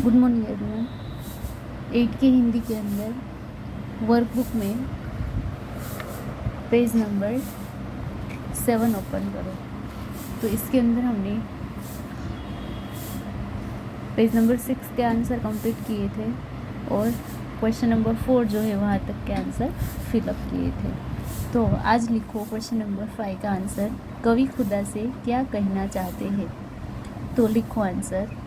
Good morning everyone. 8 के हिंदी के अंदर वर्कबुक में पेज नंबर 7 ओपन करो। तो इसके अंदर हमने पेज नंबर 6 के आंसर कंप्लीट किए थे और क्वेश्चन नंबर 4 जो है वहाँ तक के आंसर फिलअप किए थे। तो आज लिखो क्वेश्चन नंबर 5 का आंसर। कवि खुदा से क्या कहना चाहते हैं? तो लिखो आंसर।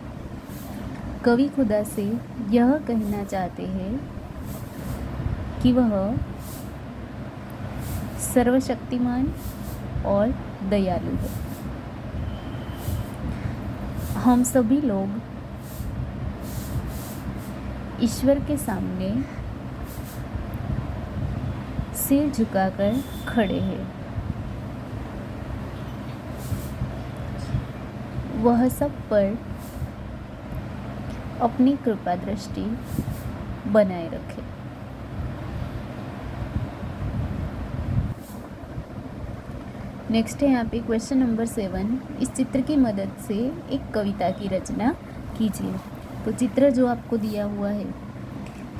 कवि खुदा से यह कहना चाहते हैं कि वह सर्वशक्तिमान और दयालु है। हम सभी लोग ईश्वर के सामने सिर झुकाकर खड़े हैं। वह सब पर अपनी कृपा दृष्टि बनाए रखे। नेक्स्ट है यहाँ पे क्वेश्चन नंबर 7। इस चित्र की मदद से एक कविता की रचना कीजिए। तो चित्र जो आपको दिया हुआ है,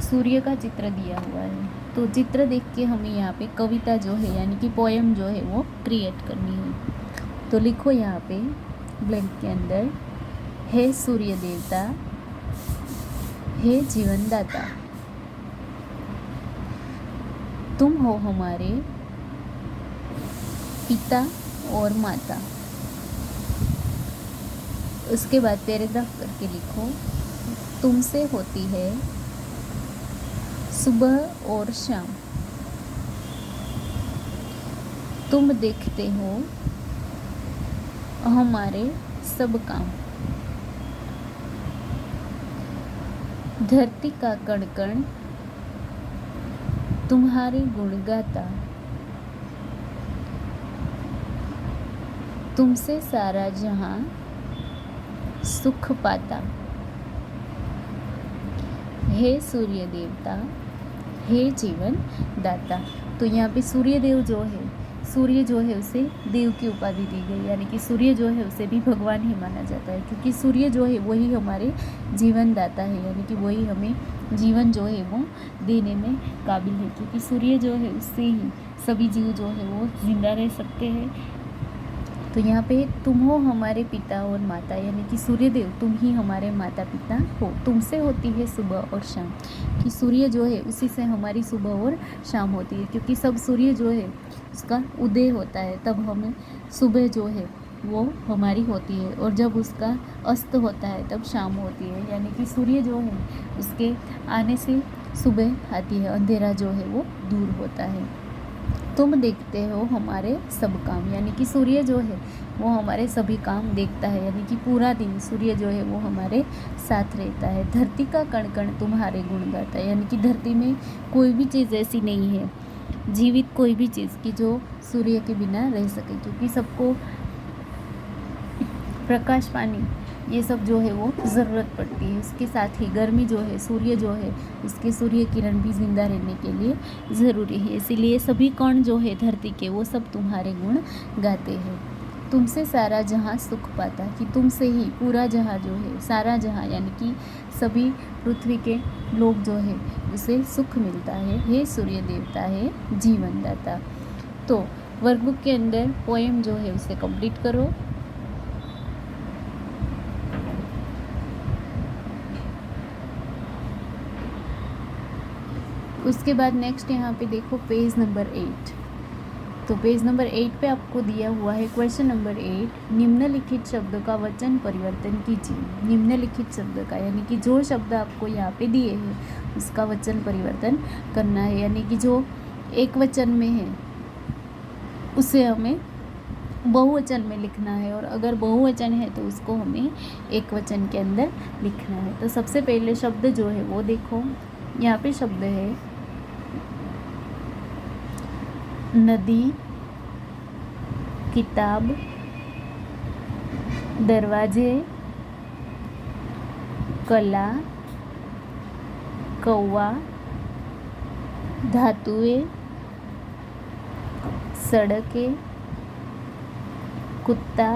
सूर्य का चित्र दिया हुआ है। तो चित्र देख के हमें यहाँ पे कविता जो है यानी कि पोएम जो है वो क्रिएट करनी है। तो लिखो यहाँ पे ब्लैंक के अंदर, हे सूर्य देवता, हे जीवनदाता, तुम हो हमारे पिता और माता। उसके बाद पैराग्राफ करके लिखो, तुमसे होती है सुबह और शाम, तुम देखते हो हमारे सब काम। धरती का कण कण तुम्हारे गुण गाता, तुमसे सारा जहां सुख पाता। हे सूर्य देवता, हे जीवन दाता। तो यहाँ पे सूर्य देव जो है, सूर्य जो है उसे देव की उपाधि दी गई, यानी कि सूर्य जो है उसे भी भगवान ही माना जाता है, क्योंकि सूर्य जो है वही हमारे जीवन दाता है, यानी कि वही हमें जीवन जो है वो देने में काबिल है, क्योंकि सूर्य जो है उससे ही सभी जीव जो है वो जिंदा रह सकते हैं। तो यहाँ पे तुम हो हमारे पिता और माता, यानी कि सूर्यदेव तुम ही हमारे माता पिता हो। तुमसे होती है सुबह और शाम, कि सूर्य जो है उसी से हमारी सुबह और शाम होती है, क्योंकि सब सूर्य जो है उसका उदय होता है तब हमें सुबह जो है वो हमारी होती है, और जब उसका अस्त होता है तब शाम होती है, यानी कि सूर्य जो है उसके आने से सुबह आती है, अंधेरा जो है वो दूर होता है। तुम देखते हो हमारे सब काम, यानी कि सूर्य जो है वो हमारे सभी काम देखता है, यानी कि पूरा दिन सूर्य जो है वो हमारे साथ रहता है। धरती का कण कण तुम्हारे गुण गाता है, यानी कि धरती में कोई भी चीज़ ऐसी नहीं है, जीवित कोई भी चीज़ की जो सूर्य के बिना रह सके, क्योंकि सबको प्रकाश पानी ये सब जो है वो ज़रूरत पड़ती है। उसके साथ ही गर्मी जो है, सूर्य जो है उसके सूर्य किरण भी जिंदा रहने के लिए ज़रूरी है, इसीलिए सभी कण जो है धरती के वो सब तुम्हारे गुण गाते हैं। तुमसे सारा जहां सुख पाता, कि तुमसे ही पूरा जहां जो है, सारा जहां यानी कि सभी पृथ्वी के लोग जो है उसे सुख मिलता है। हे सूर्य देवता, है जीवनदाता। तो वर्कबुक के अंदर पोएम जो है उसे कंप्लीट करो। उसके बाद नेक्स्ट यहाँ पे देखो पेज नंबर 8। तो पेज नंबर 8 पे आपको दिया हुआ है क्वेश्चन नंबर 8, निम्नलिखित शब्द का वचन परिवर्तन कीजिए। निम्नलिखित शब्द का यानी कि जो शब्द आपको यहाँ पे दिए हैं उसका वचन परिवर्तन करना है, यानी कि जो एक वचन में है उसे हमें बहुवचन में लिखना है, और अगर बहुवचन है तो उसको हमें एक वचन के अंदर लिखना है। तो सबसे पहले शब्द जो है वो देखो, यहाँ पे शब्द है नदी, किताब, दरवाजे, कला, कौवा, धातुएं, सड़कें, कुत्ता,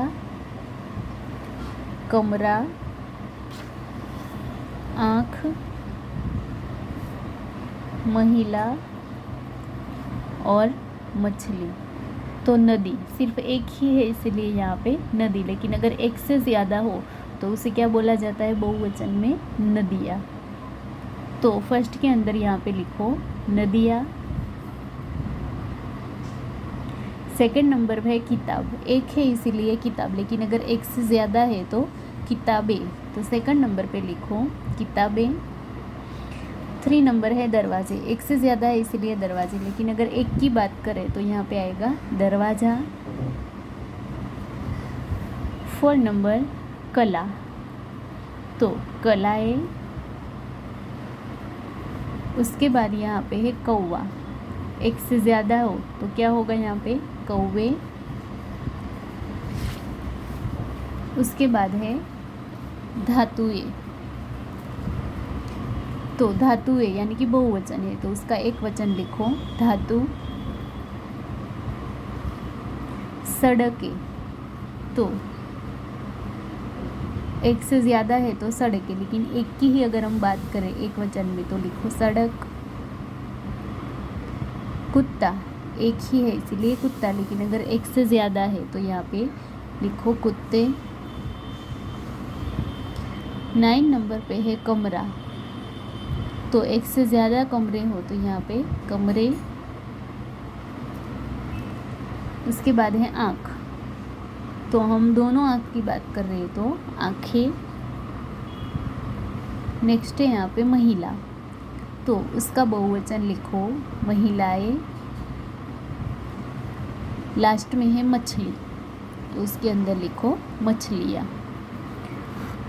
कमरा, आँख, महिला और मछली। तो नदी सिर्फ एक ही है इसलिए यहाँ पे नदी, लेकिन अगर एक से ज़्यादा हो तो उसे क्या बोला जाता है बहुवचन में? नदियाँ। तो फर्स्ट के अंदर यहाँ पे लिखो नदियाँ। सेकंड नंबर पे है किताब, एक है इसीलिए किताब, लेकिन अगर एक से ज़्यादा है तो किताबें। तो सेकंड नंबर पे लिखो किताबें। 3 नंबर है दरवाजे, एक से ज़्यादा है इसीलिए दरवाजे, लेकिन अगर एक की बात करें तो यहाँ पे आएगा दरवाज़ा। 4 नंबर कला, तो कलाएँ। उसके बाद यहाँ पे है कौवा, एक से ज़्यादा हो तो क्या होगा यहाँ पे? कौवे। उसके बाद है धातुएं, तो धातुएं यानी कि बहुवचन है तो उसका एक वचन लिखो धातु। सड़कें, तो एक से ज़्यादा है तो सड़कें, लेकिन एक की ही अगर हम बात करें एक वचन में तो लिखो सड़क। कुत्ता, एक ही है इसीलिए कुत्ता, लेकिन अगर एक से ज़्यादा है तो यहाँ पे लिखो कुत्ते। 9 नंबर पे है कमरा, तो एक से ज़्यादा कमरे हो तो यहाँ पे कमरे। उसके बाद है आँख, तो हम दोनों आँख की बात कर रहे हैं तो आँखें। नेक्स्ट है यहाँ पे महिला, तो उसका बहुवचन लिखो महिलाएं। लास्ट में है मछली, तो उसके अंदर लिखो मछलियाँ।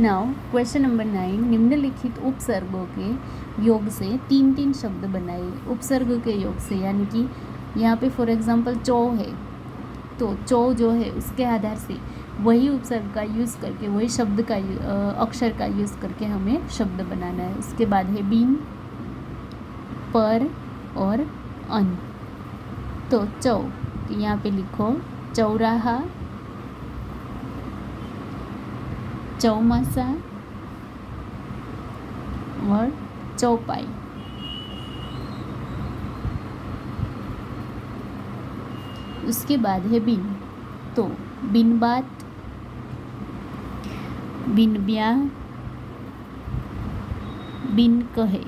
नाउ क्वेश्चन नंबर 9, निम्नलिखित उपसर्गों के योग से 3 शब्द बनाइए। उपसर्ग के योग से यानी कि यहाँ पे फॉर एग्जांपल चौ है, तो चौ जो है उसके आधार से वही उपसर्ग का यूज़ करके, वही शब्द का अक्षर का यूज़ करके हमें शब्द बनाना है। उसके बाद है बिन, पर और अन। तो चौ, यहाँ पे लिखो चौराहा, चौमासा और चौपाई। उसके बाद है बिन, तो बिन बात, बिन ब्याह, बिन कहे।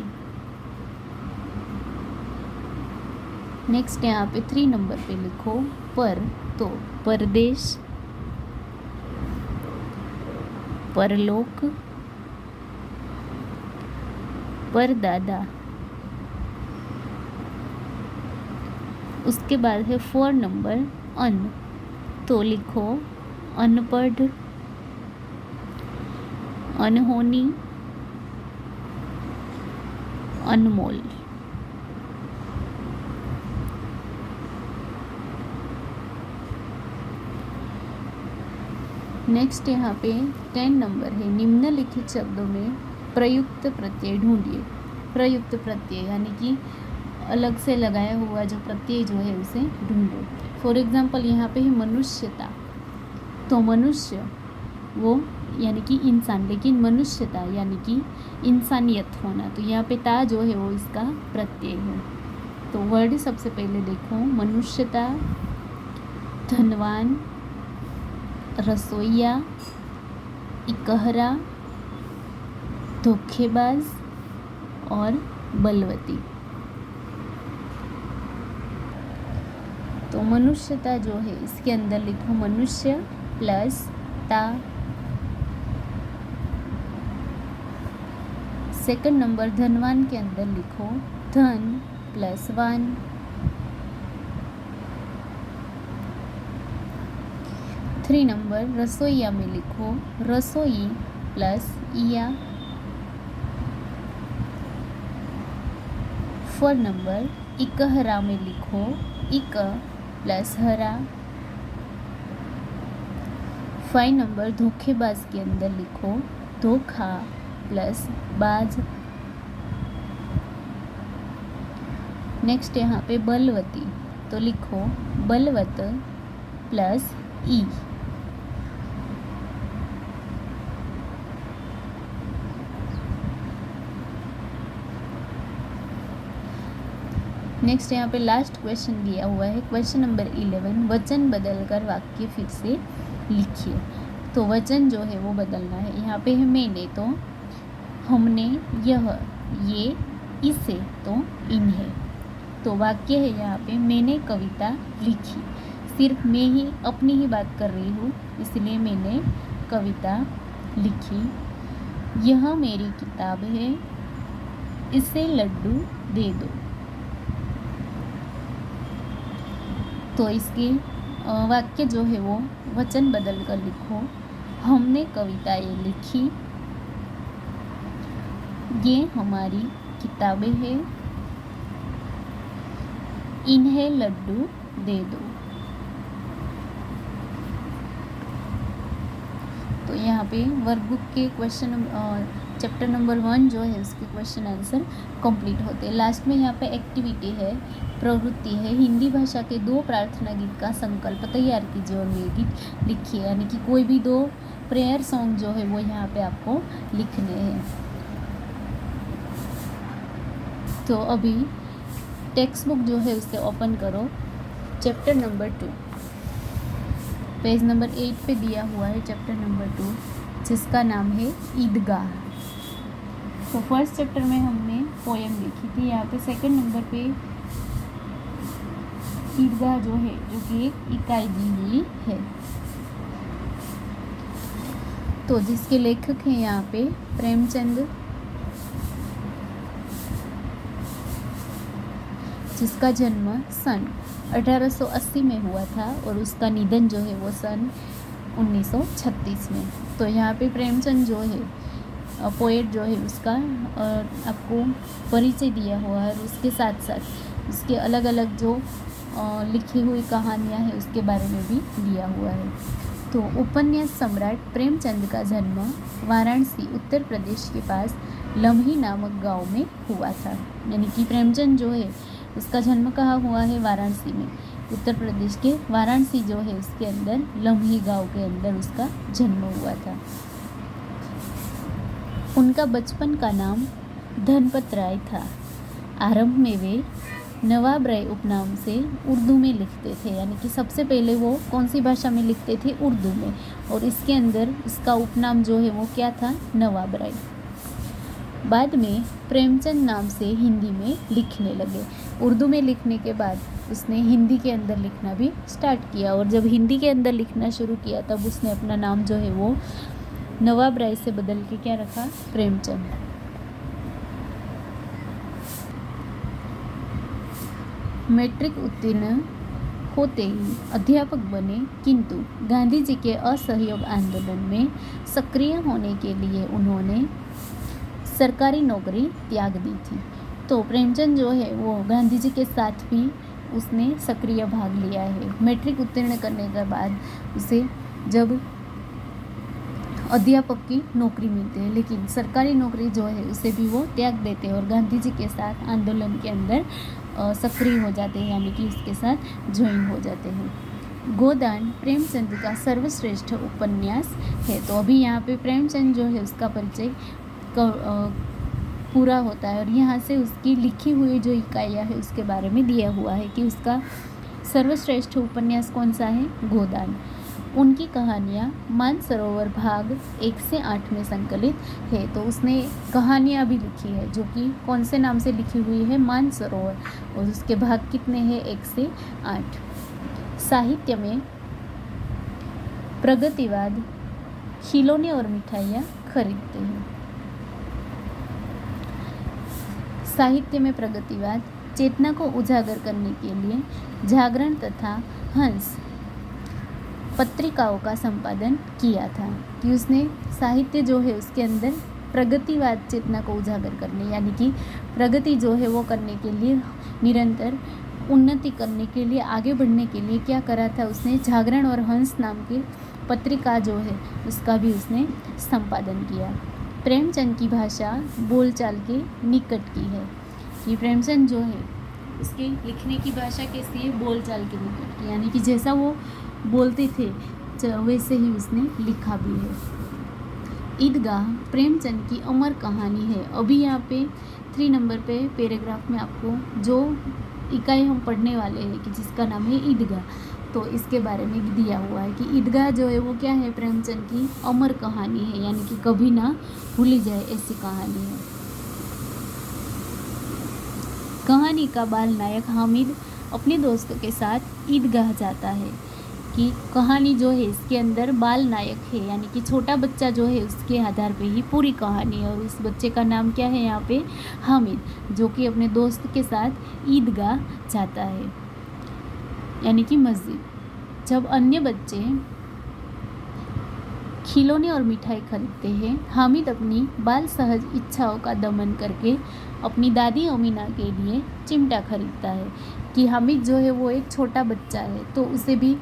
नेक्स्ट यहाँ पे 3 नंबर पे लिखो पर, तो परदेश, परलोक, परदादा। उसके बाद है 4 नंबर अन, तो लिखो अनपढ़, अनहोनी, अनमोल। नेक्स्ट यहाँ पे 10 नंबर है निम्नलिखित शब्दों में प्रयुक्त प्रत्यय ढूंढिए। प्रयुक्त प्रत्यय यानी कि अलग से लगाया हुआ जो प्रत्यय जो है उसे ढूंढो। फॉर एग्जांपल यहाँ पे है मनुष्यता, तो मनुष्य वो यानी कि इंसान, लेकिन मनुष्यता यानी कि इंसानियत होना, तो यहाँ पे ता जो है वो इसका प्रत्यय है। तो वर्ड सबसे पहले देखो मनुष्यता, धनवान, रसोइया, इकहरा, धोखेबाज और बलवती। तो मनुष्यता जो है इसके अंदर लिखो मनुष्य प्लस ता। सेकंड नंबर धनवान के अंदर लिखो धन प्लस वान। थ्री नंबर रसोइया में लिखो रसोई प्लस इया। 4 नंबर इकहरा में लिखो इक प्लस हरा। 5 नंबर धोखेबाज के अंदर लिखो धोखा प्लस बाज। नेक्स्ट यहाँ पे बलवती, तो लिखो बलवत प्लस ई। नेक्स्ट यहाँ पे लास्ट क्वेश्चन दिया हुआ है, क्वेश्चन नंबर 11, वचन बदलकर वाक्य फिर से लिखिए। तो वचन जो है वो बदलना है। यहाँ पे है मैंने, तो हमने, यह, ये, इसे, तो इन्हें। तो वाक्य है यहाँ पे मैंने कविता लिखी। सिर्फ मैं ही अपनी ही बात कर रही हूँ, इसलिए मैंने कविता लिखी। यह मेरी किताब है, इसे लड्डू दे दो। तो इसके वाक्य जो है वो वचन बदल कर लिखो। हमने कविताएं लिखी, ये हमारी किताबें हैं, इन्हें लड्डू दे दो। तो यहाँ पे वर्कबुक के क्वेश्चन चैप्टर नंबर 1 जो है उसके क्वेश्चन आंसर कंप्लीट होते हैं। लास्ट में यहाँ पे एक्टिविटी है, प्रवृत्ति है, हिंदी भाषा के 2 प्रार्थना गीत का संकल्प तैयार कीजिए और वे गीत लिखिए। यानी कि कोई भी 2 प्रेयर सॉन्ग जो है वो यहाँ पे आपको लिखने हैं। तो अभी टेक्स्ट बुक जो है उसे ओपन करो। चैप्टर नंबर 2 पेज नंबर 8 पे दिया हुआ है चैप्टर नंबर 2, जिसका नाम है ईदगाह। तो फर्स्ट चैप्टर में हमने पोएम लिखी थी। यहाँ पे सेकंड नंबर पे ईदगाह जो है, जो कि एक इकाई दी हुई है। तो जिसके लेखक हैं यहाँ पे प्रेमचंद, जिसका जन्म सन 1880 में हुआ था और उसका निधन जो है वो सन 1936 में। तो यहाँ पे प्रेमचंद जो है पोएट जो है उसका आपको परिचय दिया हुआ है और उसके साथ साथ उसके अलग अलग जो लिखी हुई कहानियाँ हैं उसके बारे में भी दिया हुआ है। तो उपन्यास सम्राट प्रेमचंद का जन्म वाराणसी उत्तर प्रदेश के पास लम्ही नामक गांव में हुआ था। यानी कि प्रेमचंद जो है उसका जन्म कहाँ हुआ है? वाराणसी में। उत्तर प्रदेश के वाराणसी जो है उसके अंदर लम्ही गांव के अंदर उसका जन्म हुआ था। उनका बचपन का नाम धनपत राय था। आरंभ में वे नवाब राय उपनाम से उर्दू में लिखते थे। यानी कि सबसे पहले वो कौन सी भाषा में लिखते थे? उर्दू में। और इसके अंदर इसका उपनाम जो है वो क्या था? नवाब राय। बाद में प्रेमचंद नाम से हिंदी में लिखने लगे। उर्दू में लिखने के बाद उसने हिंदी के अंदर लिखना भी स्टार्ट किया और जब हिंदी के अंदर लिखना शुरू किया तब उसने अपना नाम जो है वो नवाब राय से बदल के क्या रखा? प्रेमचंद। मैट्रिक उत्तीर्ण होते ही अध्यापक बने, किंतु गांधी जी के असहयोग आंदोलन में सक्रिय होने के लिए उन्होंने सरकारी नौकरी त्याग दी थी। तो प्रेमचंद जो है वो गांधी जी के साथ भी उसने सक्रिय भाग लिया है। मैट्रिक उत्तीर्ण करने के बाद उसे जब अध्यापक की नौकरी मिलती है, लेकिन सरकारी नौकरी जो है उसे भी वो त्याग देते हैं और गांधी जी के साथ आंदोलन के अंदर सक्रिय हो जाते हैं, यानी कि उसके साथ ज्वाइन हो जाते हैं। गोदान प्रेमचंद का सर्वश्रेष्ठ उपन्यास है। तो अभी यहाँ पे प्रेमचंद जो है उसका परिचय पूरा होता है और यहाँ से उसकी लिखी हुई जो इकाइयाँ है उसके बारे में दिया हुआ है कि उसका सर्वश्रेष्ठ उपन्यास कौन सा है? गोदान। उनकी कहानियाँ मानसरोवर भाग 1 से 8 में संकलित है। तो उसने कहानियाँ भी लिखी है जो कि कौन से नाम से लिखी हुई है? मानसरोवर। और उसके भाग कितने हैं? 1 से 8। साहित्य में प्रगतिवाद, खिलौने और मिठाइयाँ खरीदते हैं। साहित्य में प्रगतिवाद, चेतना को उजागर करने के लिए जागरण तथा हंस पत्रिकाओं का संपादन किया था। कि उसने साहित्य जो है उसके अंदर प्रगतिवाद चेतना को उजागर करने, यानी कि प्रगति जो है वो करने के लिए, निरंतर उन्नति करने के लिए, आगे बढ़ने के लिए क्या करा था? उसने जागरण और हंस नाम की पत्रिका जो है उसका भी उसने संपादन किया। प्रेमचंद की भाषा बोलचाल के निकट की है। कि प्रेमचंद जो है उसके लिखने की भाषा कैसी है? बोलचाल के निकट की, यानी कि जैसा वो बोलते थे वैसे ही उसने लिखा भी है। ईदगाह प्रेमचंद की अमर कहानी है। अभी यहाँ पे 3 नंबर पे पैराग्राफ में आपको जो इकाई हम पढ़ने वाले हैं कि जिसका नाम है ईदगाह। तो इसके बारे में दिया हुआ है कि ईदगाह जो है वो क्या है, प्रेमचंद की अमर कहानी है, यानी कि कभी ना भूली जाए ऐसी कहानी है। कहानी का बाल नायक हामिद अपने दोस्तों के साथ ईदगाह जाता है। कि कहानी जो है इसके अंदर बाल नायक है, यानी कि छोटा बच्चा जो है उसके आधार पे ही पूरी कहानी है। और उस बच्चे का नाम क्या है यहाँ पे, हामिद, जो कि अपने दोस्त के साथ ईदगाह जाता है, यानी कि मस्जिद। जब अन्य बच्चे खिलौने और मिठाई खरीदते हैं, हामिद अपनी बाल सहज इच्छाओं का दमन करके अपनी दादी अमीना के लिए चिमटा खरीदता है। कि हामिद जो है वो एक छोटा बच्चा है, तो उसे भी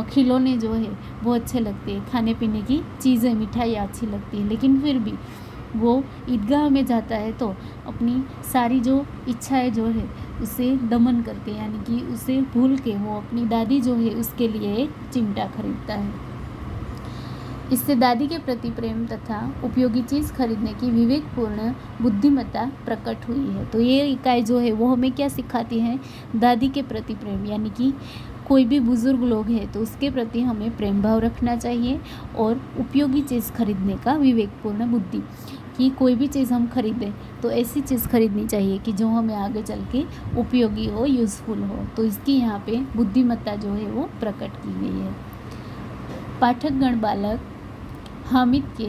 खिलौने जो है वो अच्छे लगते हैं, खाने पीने की चीज़ें, मिठाई अच्छी लगती है, लेकिन फिर भी वो ईदगाह में जाता है तो अपनी सारी जो इच्छाएं जो है उसे दमन करके, यानी कि उसे भूल के वो अपनी दादी जो है उसके लिए एक चिमटा खरीदता है। इससे दादी के प्रति प्रेम तथा उपयोगी चीज़ खरीदने की विवेकपूर्ण बुद्धिमत्ता प्रकट हुई है। तो ये इकाई जो है वो हमें क्या सिखाती है, दादी के प्रति प्रेम, यानी कि कोई भी बुज़ुर्ग लोग हैं तो उसके प्रति हमें प्रेम भाव रखना चाहिए, और उपयोगी चीज़ खरीदने का विवेकपूर्ण बुद्धि, कि कोई भी चीज़ हम खरीदें तो ऐसी चीज़ खरीदनी चाहिए कि जो हमें आगे चल के उपयोगी हो, यूज़फुल हो। तो इसकी यहाँ पे बुद्धिमत्ता जो है वो प्रकट की गई है। पाठकगण बालक हामिद के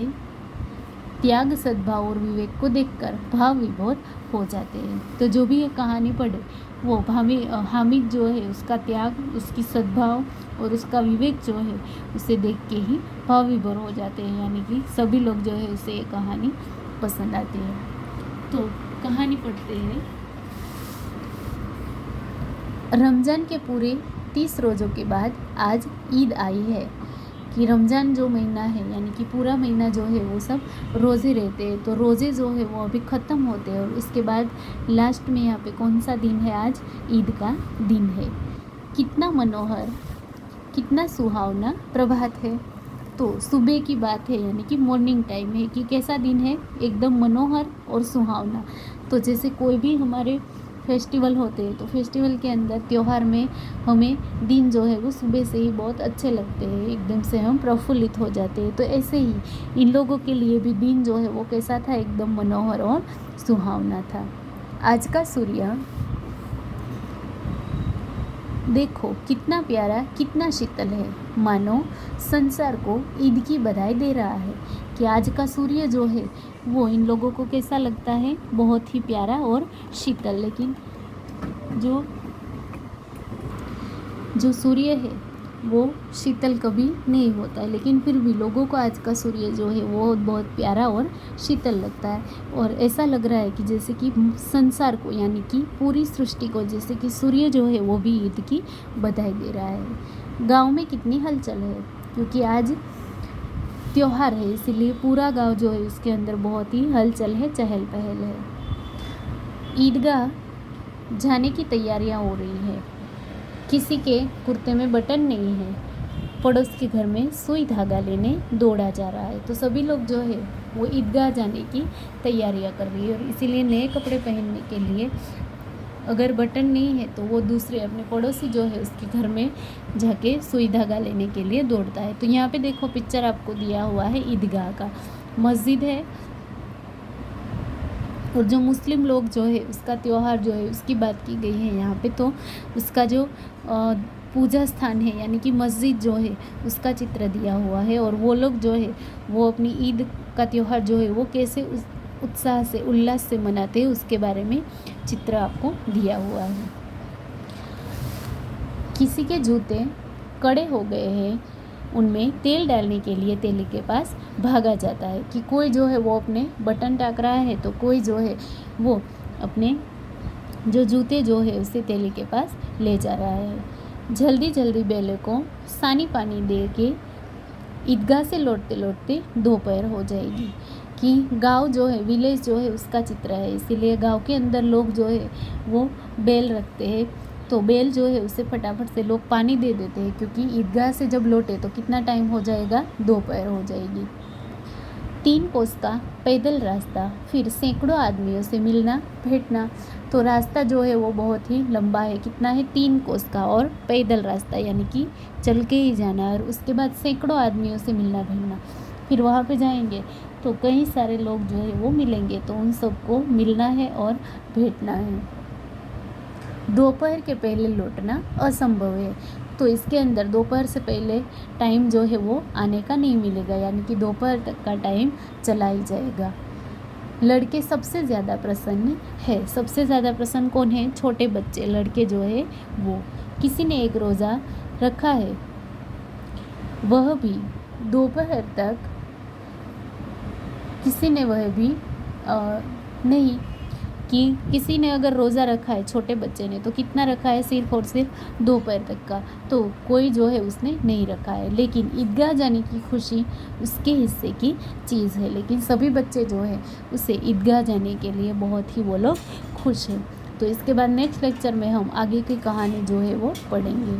त्याग, सद्भाव और विवेक को देखकर भाव विभोर हो जाते हैं। तो जो भी ये कहानी पढ़े वो हामिद जो है उसका त्याग, उसकी सद्भाव और उसका विवेक जो है उसे देख के ही भाव विभोर हो जाते हैं, यानी कि सभी लोग जो है उसे ये कहानी पसंद आती है। तो कहानी पढ़ते हैं। रमज़ान के पूरे 30 रोज़ों के बाद आज ईद आई है। कि रमज़ान जो महीना है, यानी कि पूरा महीना जो है वो सब रोज़े रहते हैं, तो रोज़े जो है वो अभी ख़त्म होते हैं, और उसके बाद लास्ट में यहाँ पे कौन सा दिन है, आज ईद का दिन है। कितना मनोहर, कितना सुहावना प्रभात है। तो सुबह की बात है, यानी कि मॉर्निंग टाइम है, कि कैसा दिन है, एकदम मनोहर और सुहावना। तो जैसे कोई भी हमारे फेस्टिवल होते हैं, तो फेस्टिवल के अंदर, त्यौहार में हमें दिन जो है वो सुबह से ही बहुत अच्छे लगते हैं, एकदम से हम प्रफुल्लित हो जाते हैं। तो ऐसे ही इन लोगों के लिए भी दिन जो है वो कैसा था, एकदम मनोहर और सुहावना था। आज का सूर्य देखो कितना प्यारा, कितना शीतल है, मानो संसार को ईद की बधाई दे रहा है। कि आज का सूर्य जो है वो इन लोगों को कैसा लगता है, बहुत ही प्यारा और शीतल। लेकिन जो सूर्य है वो शीतल कभी नहीं होता है, लेकिन फिर भी लोगों को आज का सूर्य जो है वो बहुत प्यारा और शीतल लगता है। और ऐसा लग रहा है कि जैसे कि संसार को, यानी कि पूरी सृष्टि को, जैसे कि सूर्य जो है वो भी ईद की बधाई दे रहा है। गांव में कितनी हलचल है, क्योंकि आज त्योहार है, इसीलिए पूरा गांव जो है उसके अंदर बहुत ही हलचल है, चहल पहल है। ईदगाह जाने की तैयारियां हो रही है। किसी के कुर्ते में बटन नहीं है, पड़ोस के घर में सुई धागा लेने दौड़ा जा रहा है। तो सभी लोग जो है वो ईदगाह जाने की तैयारियां कर रही है, और इसीलिए नए कपड़े पहनने के लिए अगर बटन नहीं है तो वो दूसरे अपने पड़ोसी जो है उसके घर में जाके सुई धागा लेने के लिए दौड़ता है। तो यहाँ पे देखो पिक्चर आपको दिया हुआ है ईदगाह का, मस्जिद है, और जो मुस्लिम लोग जो है उसका त्यौहार जो है उसकी बात की गई है यहाँ पे। तो उसका जो पूजा स्थान है, यानी कि मस्जिद जो है उसका चित्र दिया हुआ है, और वो लोग जो है वो अपनी ईद का त्यौहार जो है वो कैसे उत्साह से, उल्लास से मनाते हैं, उसके बारे में चित्र आपको दिया हुआ है। किसी के जूते कड़े हो गए हैं, उनमें तेल डालने के लिए तेली के पास भागा जाता है। कि कोई जो है वो अपने बटन टाक रहा है, तो कोई जो है वो अपने जो जूते जो है उसे तेली के पास ले जा रहा है। जल्दी जल्दी बैलों को सानी पानी दे के ईदगाह से लौटते लौटते दोपहर हो जाएगी। कि गांव जो है, विलेज जो है उसका चित्र है, इसीलिए गांव के अंदर लोग जो है वो बैल रखते हैं, तो बैल जो है उसे फटाफट से लोग पानी दे देते हैं, क्योंकि ईदगाह से जब लौटे तो कितना टाइम हो जाएगा, दोपहर हो जाएगी। 3 कोस का पैदल रास्ता, फिर सैकड़ों आदमियों से मिलना भेंटना। तो रास्ता जो है वो बहुत ही लंबा है, कितना है 3 कोस का, और पैदल रास्ता यानी कि चल के ही जाना, और उसके बाद सैकड़ों आदमियों से मिलना भेंटना। फिर वहाँ पे जाएंगे तो कई सारे लोग जो है वो मिलेंगे, तो उन सबको मिलना है और भेंटना है। दोपहर के पहले लौटना असंभव है, तो इसके अंदर दोपहर से पहले टाइम जो है वो आने का नहीं मिलेगा, यानी कि दोपहर तक का टाइम चला ही जाएगा। लड़के सबसे ज़्यादा प्रसन्न है। सबसे ज़्यादा प्रसन्न कौन है? छोटे बच्चे, लड़के जो है वो। किसी ने एक रोज़ा रखा है, वह भी दोपहर तक। किसी ने वह भी नहीं, कि किसी ने अगर रोज़ा रखा है, छोटे बच्चे ने, तो कितना रखा है? सिर्फ और सिर्फ दोपहर तक का। तो कोई जो है उसने नहीं रखा है, लेकिन ईदगाह जाने की खुशी उसके हिस्से की चीज़ है। लेकिन सभी बच्चे जो है उसे ईदगाह जाने के लिए बहुत ही वो लोग खुश हैं। तो इसके बाद नेक्स्ट लेक्चर में हम आगे की कहानी जो है वो पढ़ेंगे।